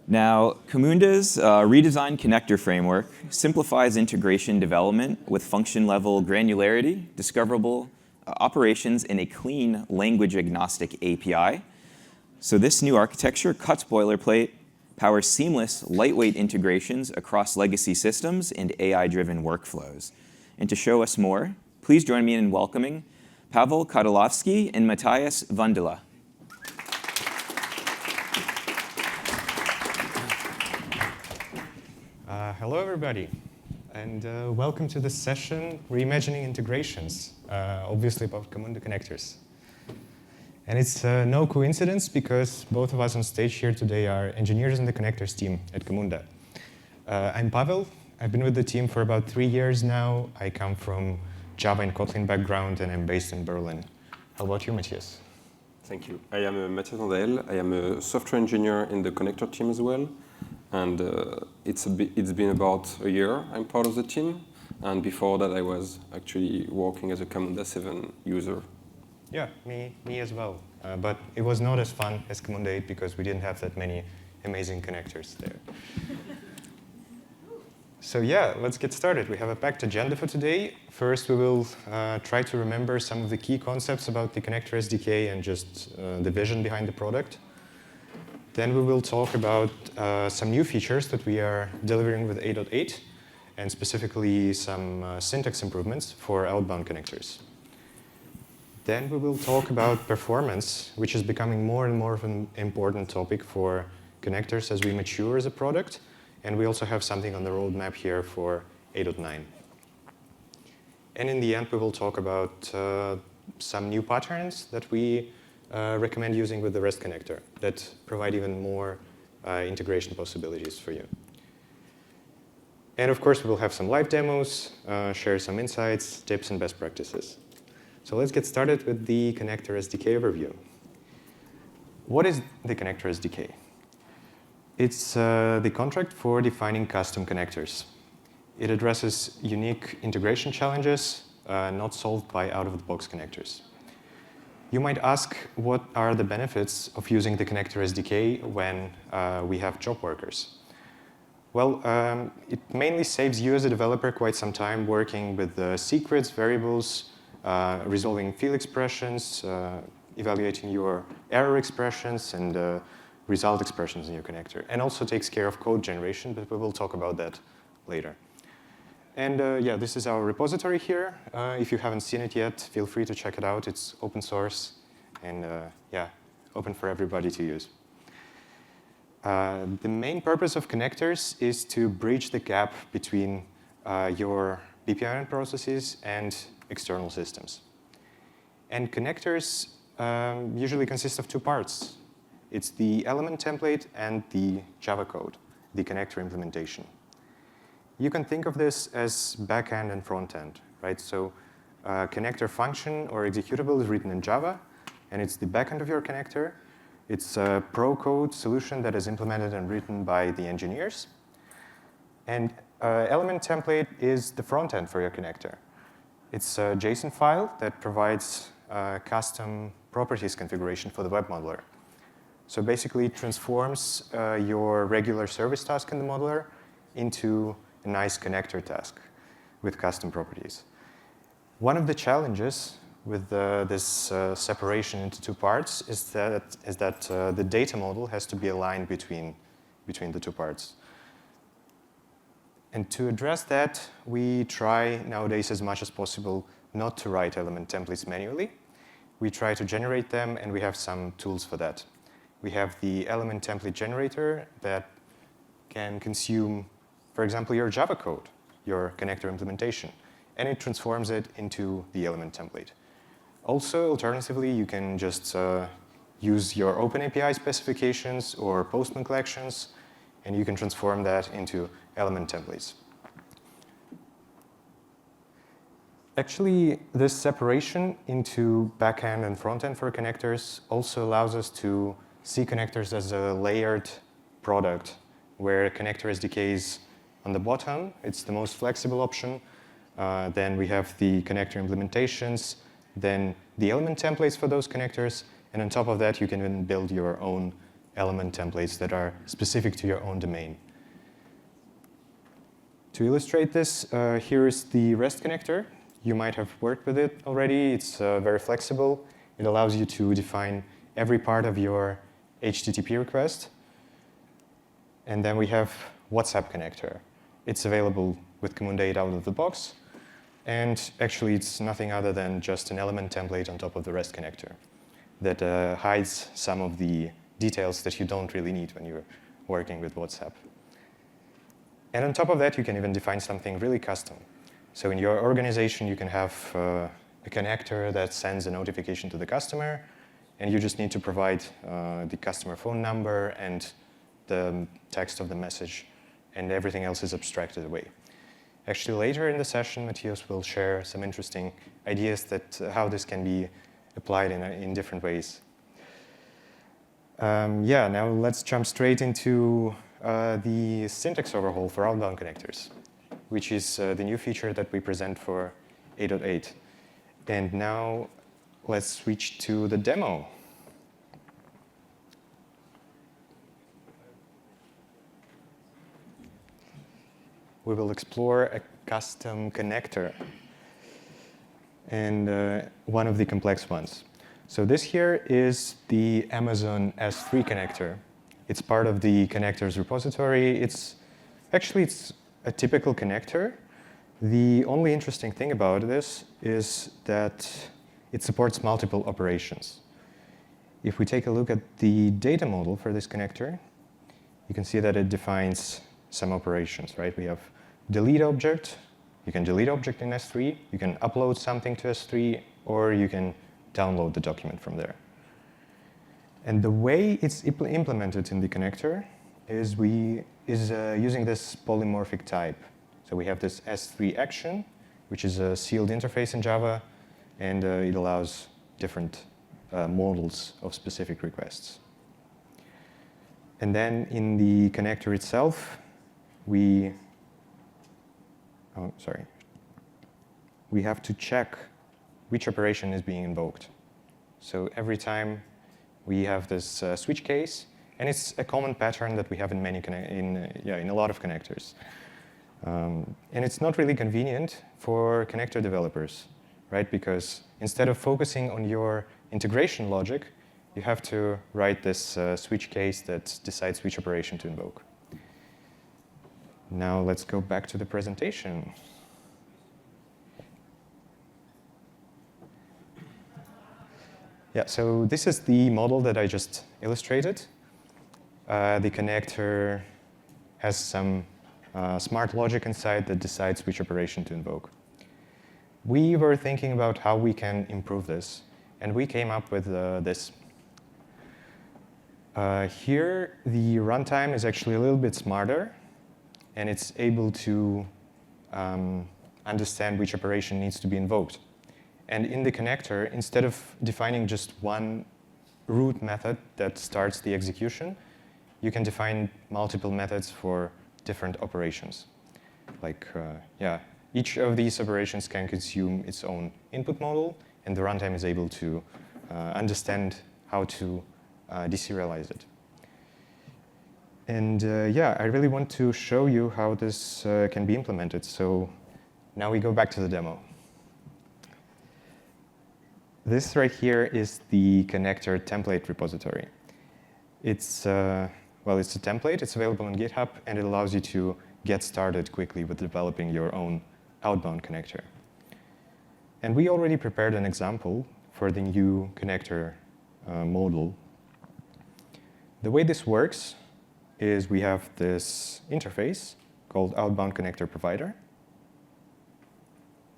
Now, Camunda's redesigned connector framework simplifies integration development with function-level granularity, discoverable operations in a clean language-agnostic API. So this new architecture cuts boilerplate, powers seamless, lightweight integrations across legacy systems and AI-driven workflows. And to show us more, please join me in welcoming Pavel, Kotelevskii, and Mathias, Vandaele. Hello, everybody, and welcome to this session, Reimagining Integrations, obviously about Camunda connectors. And it's no coincidence because both of us on stage here today are engineers in the connectors team at Camunda. I'm Pavel. I've been with the team for about 3 years now. I come from Java and Kotlin background, and I'm based in Berlin. How about you, Mathias? Thank you. I am Mathias Vandaele. I am a software engineer in the connector team as well. And it's been about a year I'm part of the team. And before that, I was actually working as a Camunda 7 user. Yeah, me as well. But it was not as fun as Camunda 8 because we didn't have that many amazing connectors there. So yeah, let's get started. We have a packed agenda for today. First, we will try to remember some of the key concepts about the connector SDK and just the vision behind the product. Then we will talk about some new features that we are delivering with 8.8, and specifically some syntax improvements for outbound connectors. Then we will talk about performance, which is becoming more and more of an important topic for connectors as we mature as a product. And we also have something on the roadmap here for 8.9. And in the end, we will talk about some new patterns that we recommend using with the REST connector that provide even more integration possibilities for you. And of course, we will have some live demos, share some insights, tips, and best practices. So let's get started with the connector SDK overview. What is the connector SDK? It's the contract for defining custom connectors. It addresses unique integration challenges not solved by out-of-the-box connectors. You might ask, what are the benefits of using the connector SDK when we have job workers? Well, it mainly saves you as a developer quite some time working with secrets, variables, resolving field expressions, evaluating your error expressions, and result expressions in your connector. And also takes care of code generation, but we will talk about that later. And yeah, this is our repository here. If you haven't seen it yet, feel free to check it out. It's open source and yeah, open for everybody to use. The main purpose of connectors is to bridge the gap between your BPMN processes and external systems. And connectors usually consist of two parts. It's the element template and the Java code, the connector implementation. You can think of this as backend and frontend, right? So connector function or executable is written in Java, and it's the backend of your connector. It's a pro code solution that is implemented and written by the engineers. And element template is the frontend for your connector. It's a JSON file that provides custom properties configuration for the web modeler. So basically, it transforms your regular service task in the modeler into a nice connector task with custom properties. One of the challenges with this separation into two parts is that the data model has to be aligned between the two parts. And to address that, we try nowadays as much as possible not to write element templates manually. We try to generate them, and we have some tools for that. We have the element template generator that can consume, for example, your Java code, your connector implementation, and it transforms it into the element template. Also, alternatively, you can just use your OpenAPI specifications or Postman collections, and you can transform that into element templates. Actually, this separation into backend and frontend for connectors also allows us to see connectors as a layered product, where connector SDK is on the bottom. It's the most flexible option. Then we have the connector implementations, then the element templates for those connectors, and on top of that, you can even build your own element templates that are specific to your own domain. To illustrate this, here is the REST connector. You might have worked with it already. It's very flexible. It allows you to define every part of your HTTP request. And then we have WhatsApp connector. It's available with Camunda 8 out of the box. And actually, it's nothing other than just an element template on top of the REST connector that hides some of the details that you don't really need when you're working with WhatsApp. And on top of that, you can even define something really custom. So in your organization, you can have a connector that sends a notification to the customer, and you just need to provide the customer phone number and the text of the message, and everything else is abstracted away. Actually, later in the session, Mathias will share some interesting ideas that how this can be applied in different ways. Now let's jump straight into the syntax overhaul for outbound connectors, which is the new feature that we present for 8.8. And now let's switch to the demo. We will explore a custom connector and one of the complex ones. So this here is the Amazon S3 connector. It's part of the connectors repository. It's a typical connector. The only interesting thing about this is that it supports multiple operations. If we take a look at the data model for this connector, you can see that it defines some operations, right? We have delete object. You can delete object in S3. You can upload something to S3, or you can download the document from there. And the way it's implemented in the connector is using this polymorphic type. So we have this S3 action, which is a sealed interface in Java, and it allows different models of specific requests. And then in the connector itself, we have to check which operation is being invoked. So every time we have this switch case, and it's a common pattern that we have in a lot of connectors. And it's not really convenient for connector developers, right? Because instead of focusing on your integration logic, you have to write this switch case that decides which operation to invoke. Now let's go back to the presentation. Yeah, so this is the model that I just illustrated. The connector has some smart logic inside that decides which operation to invoke. We were thinking about how we can improve this, and we came up with this. Here, the runtime is actually a little bit smarter, and it's able to understand which operation needs to be invoked. And in the connector, instead of defining just one root method that starts the execution, you can define multiple methods for different operations. Like, each of these operations can consume its own input model, and the runtime is able to understand how to deserialize it. And I really want to show you how this can be implemented. So now we go back to the demo. This right here is the connector template repository. It's a template. It's available on GitHub, and it allows you to get started quickly with developing your own outbound connector. And we already prepared an example for the new connector model. The way this works is we have this interface called outbound connector provider.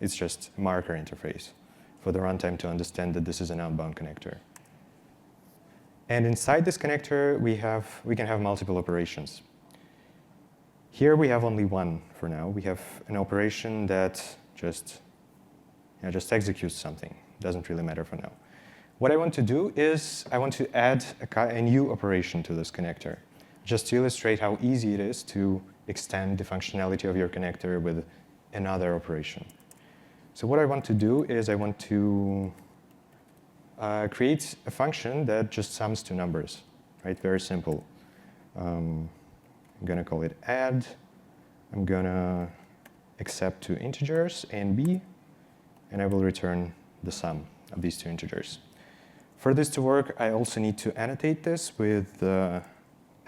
It's just a marker interface for the runtime to understand that this is an outbound connector. And inside this connector, we can have multiple operations. Here we have only one for now. We have an operation that just executes something. Doesn't really matter for now. What I want to do is I want to add a new operation to this connector, just to illustrate how easy it is to extend the functionality of your connector with another operation. So what I want to do is I want to create a function that just sums two numbers, right? Very simple. I'm going to call it add. I'm going to accept two integers, A and B, and I will return the sum of these two integers. For this to work, I also need to annotate this with the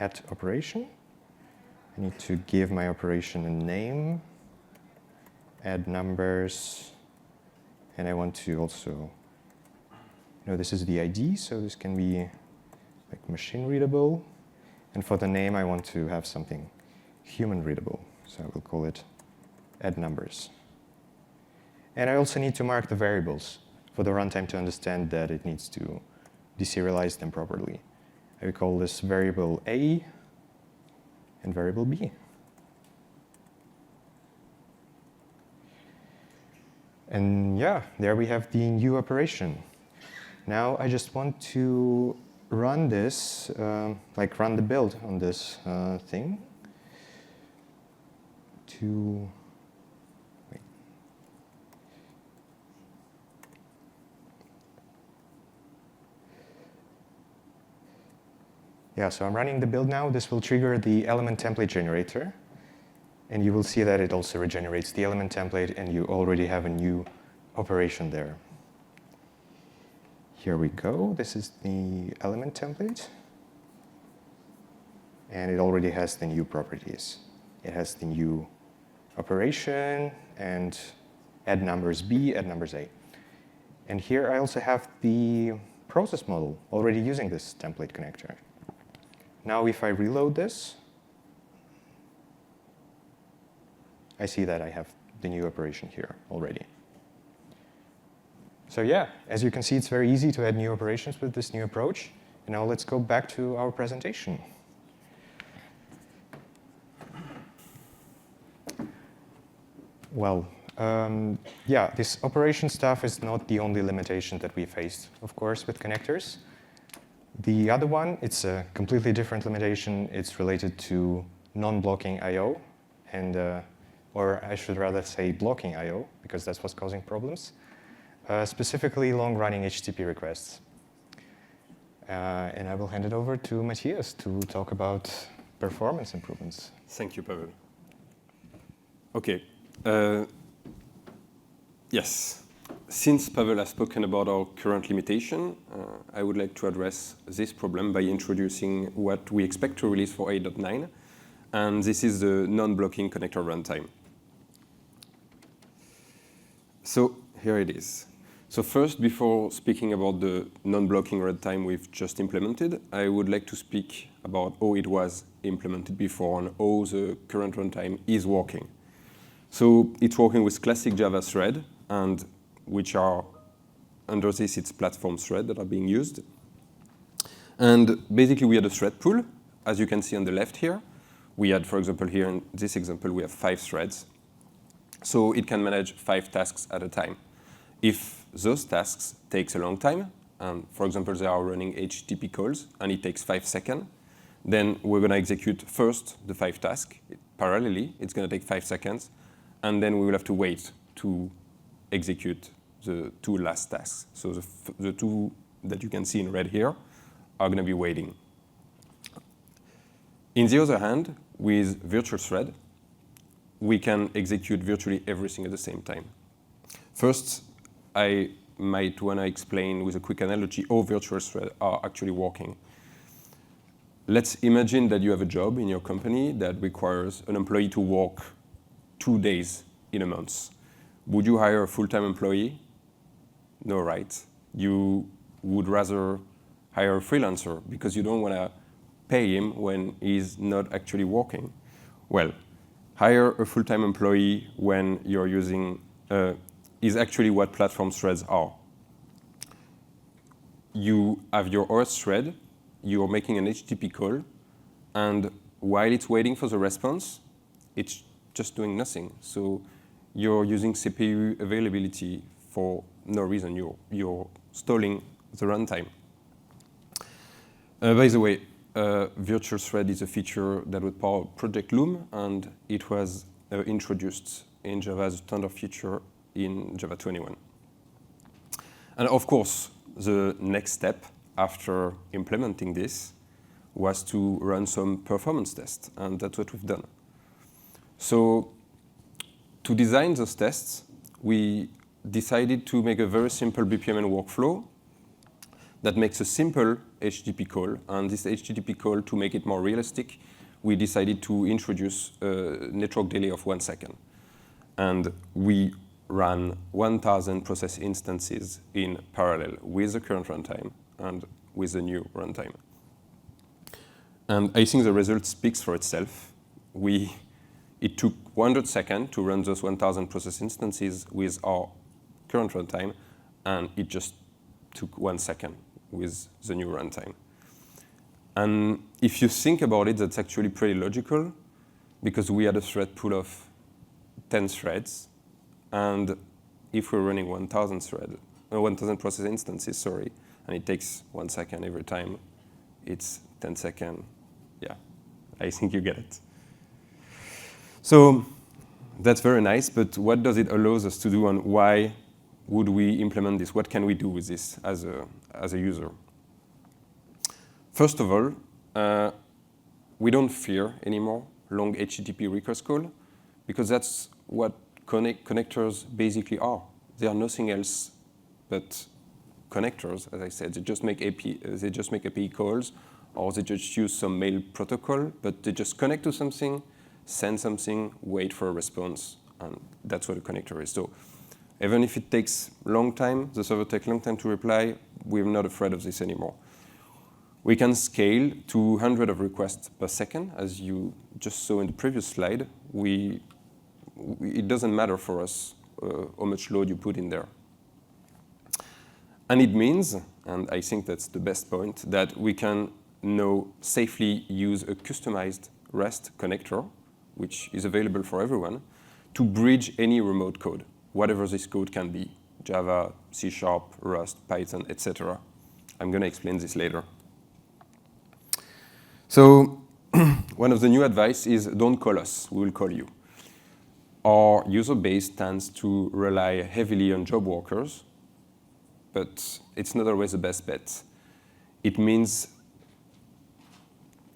add operation. I need to give my operation a name, add numbers, and I want to also, this is the ID, so this can be like machine readable. And for the name, I want to have something human readable. So I will call it add numbers. And I also need to mark the variables for the runtime to understand that it needs to deserialize them properly. I will call this variable A and variable B. And yeah, there we have the new operation. Now I just want to run this, run the build on this thing. Wait. Yeah, so I'm running the build now. This will trigger the element template generator. And you will see that it also regenerates the element template, and you already have a new operation there. Here we go. This is the element template. And it already has the new properties. It has the new operation and add numbers B, add numbers A. And here I also have the process model already using this template connector. Now if I reload this, I see that I have the new operation here already. So yeah, as you can see, it's very easy to add new operations with this new approach. And now let's go back to our presentation. Well, yeah, this operation stuff is not the only limitation that we faced, of course, with connectors. The other one, it's a completely different limitation. It's related to non-blocking I/O, and or I should rather say blocking I/O, because that's what's causing problems. Specifically, long-running HTTP requests. And I will hand it over to Mathias to talk about performance improvements. Thank you, Pavel. OK. Yes. Since Pavel has spoken about our current limitation, I would like to address this problem by introducing what we expect to release for 8.9. And this is the non-blocking connector runtime. So here it is. So first, before speaking about the non-blocking runtime we've just implemented, I would like to speak about how it was implemented before and how the current runtime is working. So it's working with classic Java thread, and which are, under this, it's platform thread that are being used. And basically, we had a thread pool, as you can see on the left here. We had, for example, here in this example, we have 5 threads. So it can manage 5 tasks at a time. If those tasks takes a long time, and for example, they are running HTTP calls, and it takes 5 seconds, then we're going to execute first the 5 tasks. Parallelly, it's going to take 5 seconds, and then we will have to wait to execute the 2 last tasks. So the 2 that you can see in red here are going to be waiting. In the other hand, with virtual thread, we can execute virtually everything at the same time. First, I might want to explain with a quick analogy how virtual threads are actually working. Let's imagine that you have a job in your company that requires an employee to work 2 days in a month. Would you hire a full-time employee? No, right? You would rather hire a freelancer because you don't want to pay him when he's not actually working. Well, hire a full-time employee when you're using is actually what platform threads are. You have your OS thread, you're making an HTTP call, and while it's waiting for the response, it's just doing nothing. So you're using CPU availability for no reason. You're stalling the runtime. By the way, virtual thread is a feature that would power Project Loom, and it was introduced in Java as a standard feature in Java 21. And of course, the next step after implementing this was to run some performance tests, and that's what we've done. So to design those tests, we decided to make a very simple BPMN workflow that makes a simple HTTP call. And this HTTP call, to make it more realistic, we decided to introduce a network delay of 1 second. And we ran 1,000 process instances in parallel with the current runtime and with the new runtime. And I think the result speaks for itself. It took 100 seconds to run those 1,000 process instances with our current runtime, and it just took 1 second with the new runtime. And if you think about it, that's actually pretty logical, because we had a thread pool of 10 threads, and if we're running 1,000 process instances, and it takes 1 second every time, it's 10 seconds. Yeah, I think you get it. So that's very nice, but what does it allow us to do, and why would we implement this? What can we do with this as a user? First of all, we don't fear anymore long HTTP request call, because that's what connectors basically are. They are nothing else but connectors, as I said. They just make API calls, or they just use some mail protocol, but they just connect to something, send something, wait for a response, and that's what a connector is. So even if it takes a long time, the server takes a long time to reply, we're not afraid of this anymore. We can scale to 100 of requests per second, as you just saw in the previous slide. It doesn't matter for us how much load you put in there. And it means, and I think that's the best point, that we can now safely use a customized REST connector, which is available for everyone, to bridge any remote code, whatever this code can be, Java, C#, Rust, Python, etc. I'm going to explain this later. So one of the new advice is don't call us, we will call you. Our user base tends to rely heavily on job workers, but it's not always the best bet. It means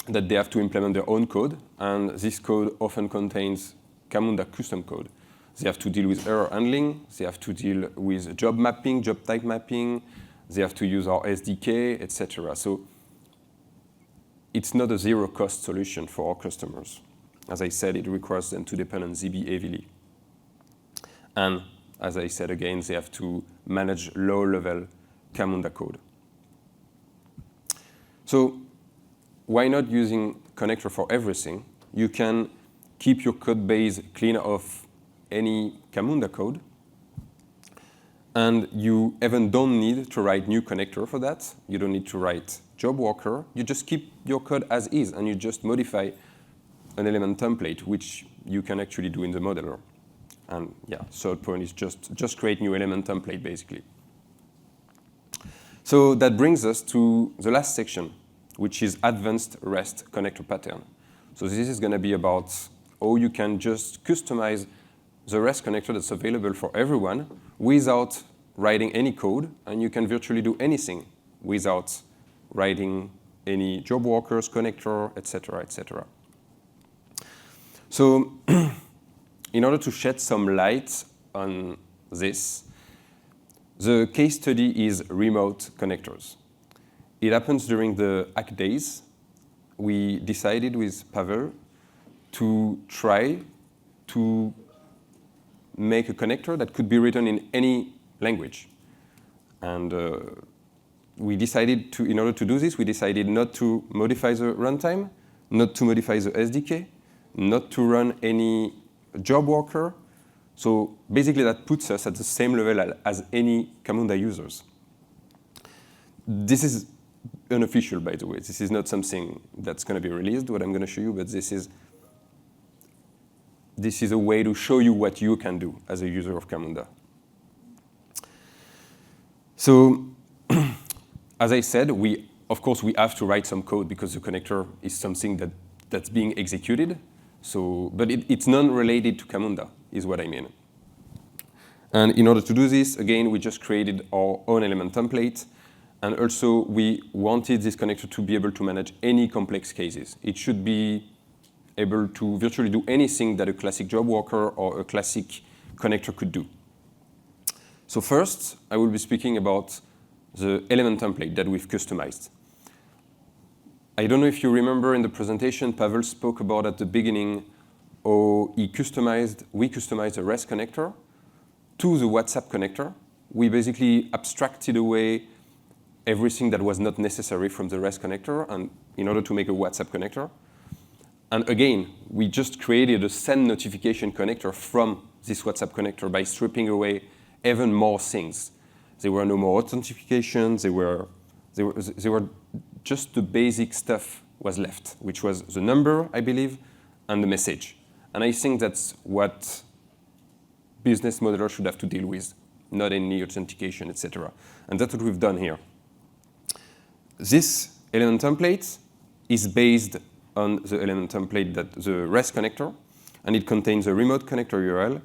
that they have to implement their own code, and this code often contains Camunda custom code. They have to deal with error handling, they have to deal with job mapping, job type mapping, they have to use our SDK, etc. So it's not a zero-cost solution for our customers. As I said, it requires them to depend on ZB heavily. And as I said again, they have to manage low-level Camunda code. So why not using connector for everything? You can keep your code base clean of any Camunda code, and you even don't need to write new connector for that. You don't need to write job worker. You just keep your code as is, and you just modify an element template, which you can actually do in the modeler. And yeah, third point is just create new element template, basically. So that brings us to the last section, which is advanced REST connector pattern. So this is going to be about how you can just customize the REST connector that's available for everyone without writing any code, and you can virtually do anything without writing any job workers, connector, etc., etc. So in order to shed some light on this, the case study is remote connectors. It happens during the Hack Days. We decided with Pavel to try to make a connector that could be written in any language. And we decided to, in order to do this, we decided not to modify the runtime, not to modify the SDK, not to run any job worker. So basically that puts us at the same level as any Camunda users. This is unofficial, by the way. This is not something that's going to be released, what I'm going to show you, but this is a way to show you what you can do as a user of Camunda. So as I said, of course, we have to write some code because the connector is something that's being executed. So, but it's non-related to Camunda, is what I mean. And in order to do this, again, we just created our own element template. And also, we wanted this connector to be able to manage any complex cases. It should be able to virtually do anything that a classic job worker or a classic connector could do. So first, I will be speaking about the element template that we've customized. I don't know if you remember in the presentation, Pavel spoke about at the beginning how we customized a REST connector to the WhatsApp connector. We basically abstracted away everything that was not necessary from the REST connector and in order to make a WhatsApp connector. And again, we just created a send notification connector from this WhatsApp connector by stripping away even more things. There were no more authentications. They were just the basic stuff was left, which was the number, I believe, and the message. And I think that's what business modelers should have to deal with, not any authentication, etc. And that's what we've done here. This element template is based on the element template that the REST connector, and it contains a remote connector URL,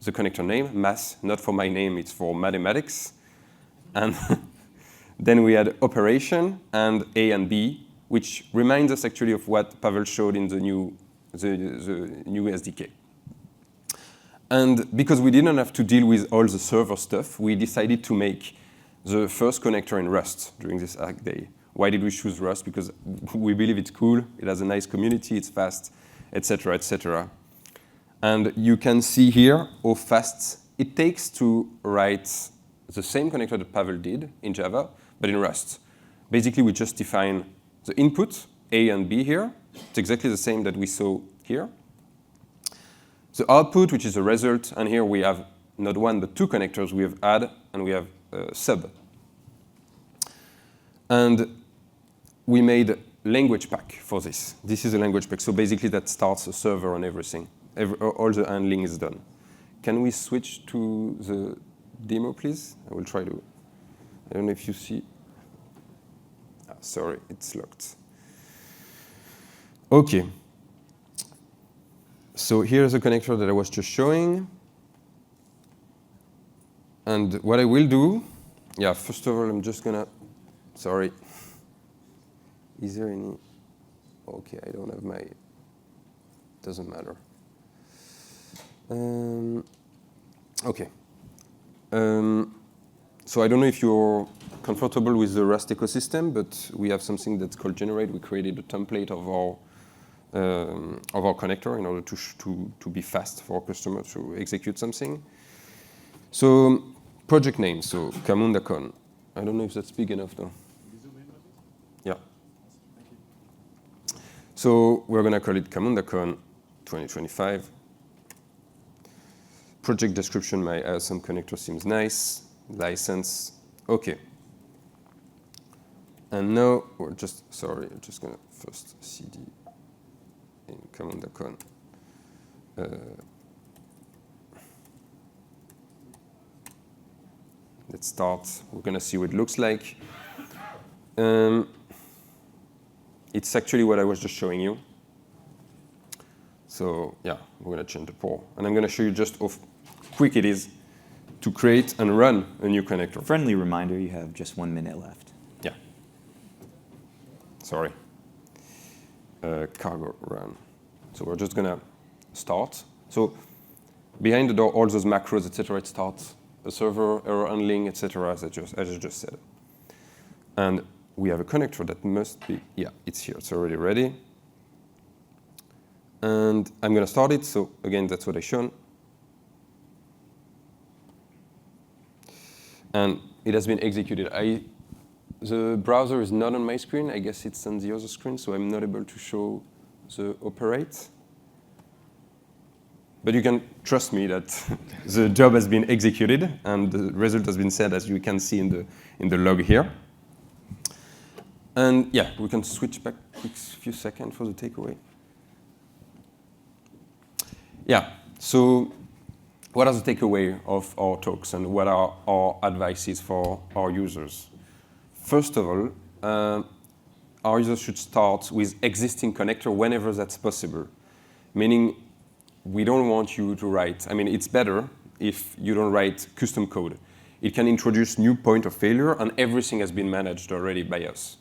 the connector name, math, not for my name, it's for mathematics. And then we had operation and A and B, which reminds us actually of what Pavel showed in the new SDK. And because we didn't have to deal with all the server stuff, we decided to make the first connector in Rust during this Arc Day. Why did we choose Rust? Because we believe it's cool, it has a nice community, it's fast, etc., etc. And you can see here how fast it takes to write the same connector that Pavel did in Java, but in Rust. Basically, we just define the input, A and B here. It's exactly the same that we saw here. The output, which is the result, and here we have not one, but two connectors. We have add and we have sub. And we made language pack for this. This is a language pack. So basically, that starts a server and everything. All the handling is done. Can we switch to the demo, please? I will try to. I don't know if you see. Sorry, it's locked. OK. So here's the connector that I was just showing. And what I will do, yeah, first of all, I'm just going to, sorry. Is there any? OK, I don't have my, doesn't matter. OK. So I don't know if you're comfortable with the Rust ecosystem, but we have something that's called Generate. We created a template of our connector in order to be fast for our customers to execute something. So project name, so CamundaCon. I don't know if that's big enough, though. Yeah. So we're going to call it CamundaCon 2025. Project description, my awesome connector seems nice. License, OK. And now we're just, sorry, I'm just going to first cd in CamundaCon. Let's start. We're going to see what it looks like. It's actually what I was just showing you. So yeah, we're going to change the port. And I'm going to show you just how quick it is to create and run a new connector. Friendly reminder, you have just 1 minute left. Yeah. Sorry. Cargo run. So we're just going to start. So behind the door, all those macros, etc., it starts a server, error handling, etc., as I just said. And we have a connector that must be, yeah, it's here. It's already ready. And I'm going to start it. So again, that's what I shown. And it has been executed. The browser is not on my screen. I guess it's on the other screen, so I'm not able to show the operate. But you can trust me that the job has been executed, and the result has been set, as you can see in the log here. And yeah, we can switch back a few seconds for the takeaway. Yeah, so what are the takeaway of our talks and what are our advices for our users? First of all, our users should start with existing connector whenever that's possible, meaning we don't want you to write. I mean, it's better if you don't write custom code. It can introduce new point of failure, and everything has been managed already by us.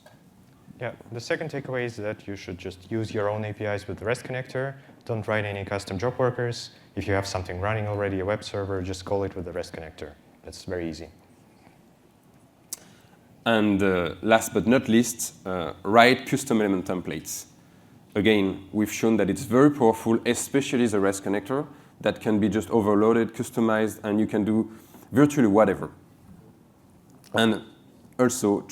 Yeah, the second takeaway is that you should just use your own APIs with the REST connector. Don't write any custom job workers. If you have something running already, a web server, just call it with the REST connector. That's very easy. And last but not least, write custom element templates. Again, we've shown that it's very powerful, especially the REST connector, that can be just overloaded, customized, and you can do virtually whatever. And also,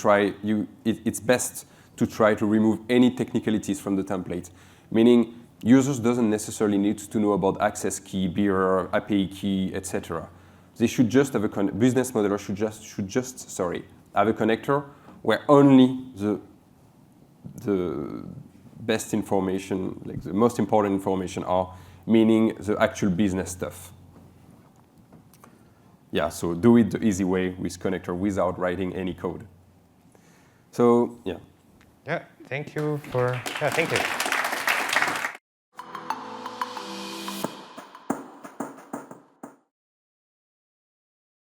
it's best to try to remove any technicalities from the template, meaning users doesn't necessarily need to know about access key, bearer, API key, etc. They should just have a business modeler should just have a connector where only the best information, like the most important information are, meaning the actual business stuff. Yeah, so do it the easy way with connector without writing any code. So, yeah. Yeah, thank you.